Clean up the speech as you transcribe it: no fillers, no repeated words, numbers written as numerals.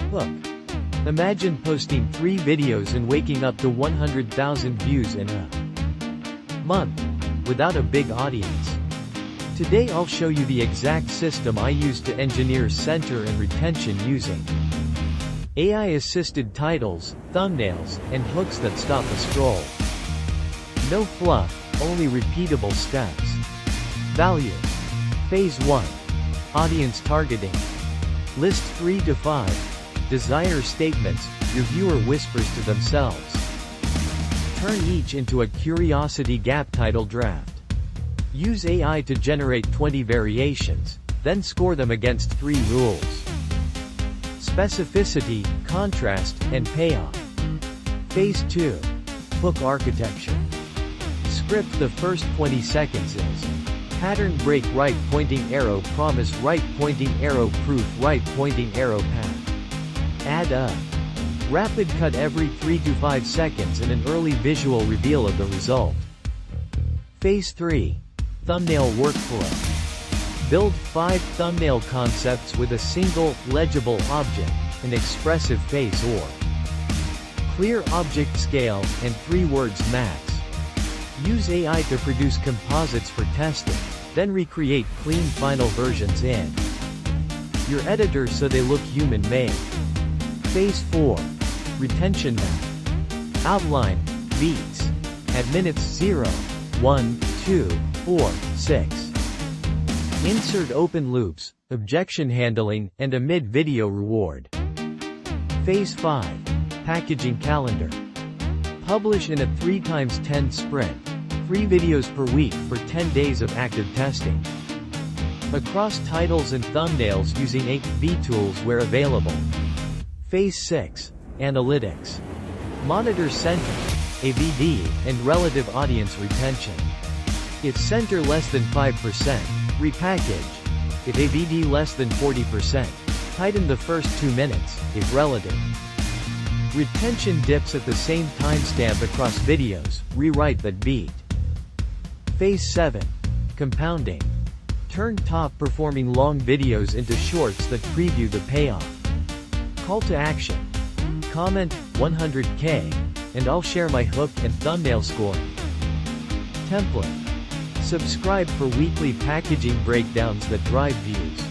Hook. Imagine posting 3 videos and waking up to 100,000 views in a month, without a big audience. Today I'll show you the exact system I use to engineer center and retention using AI-assisted titles, thumbnails, and hooks that stop the scroll. No fluff, only repeatable steps. Value. Phase 1. Audience targeting. List 3 to 5 desire statements your viewer whispers to themselves. Turn each into a curiosity gap title draft. Use AI to generate 20 variations, then score them against 3 rules. Specificity, contrast, and payoff. Phase 2. Hook architecture. Script. The first 20 seconds is pattern break, right pointing arrow promise, right pointing arrow proof, right pointing arrow path. Add a rapid cut every 3 to 5 seconds and an early visual reveal of the result. Phase 3. Thumbnail workflow. Build 5 thumbnail concepts with a single, legible object, an expressive face or clear object scale, and 3 words max. Use AI to produce composites for testing, then recreate clean final versions in your editor so they look human-made. Phase 4. Retention map. Outline, beats. At minutes 0, 1, 2, 4, 6. Insert open loops, objection handling, and a mid-video reward. Phase 5. Packaging calendar. Publish in a 3x10 sprint. 3 videos per week for 10 days of active testing. Across titles and thumbnails using 8V tools where available. Phase 6. Analytics. Monitor center, AVD, and relative audience retention. If center less than 5%, repackage. If AVD less than 40%, tighten the first 2 minutes, if relative retention dips at the same timestamp across videos, rewrite that beat. Phase 7. Compounding. Turn top-performing long videos into shorts that preview the payoff. Call to action. Comment 100K, and I'll share my hook and thumbnail scoring. Template. Subscribe for weekly packaging breakdowns that drive views.